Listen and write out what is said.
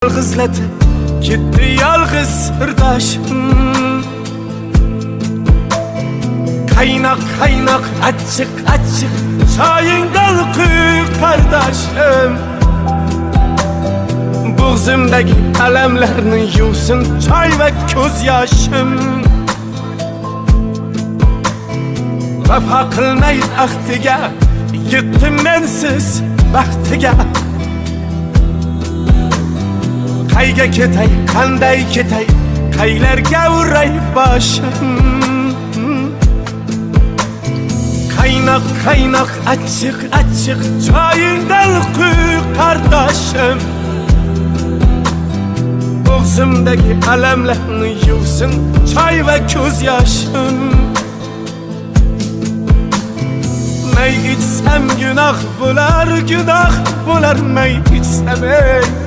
Yalgızlatıp gitti yalgız sırdaşım. Kaynak kaynak açık açık çayın kalkıyor kardeşim. Boğazımdaki alemlerini yusun çay ve gözyaşım. Vefa kılmayı ahtiga yıktım mensiz baxtiga. Qayga ketay, qanday ketay, qaylarga uray boshim. Kaynak kaynak açık açık çayından kuy kardeşim. Boğazımdaki alemlerini yuvsun çay ve gözyaşım. Mey içsem günah bular, günah bular mey içsem ey.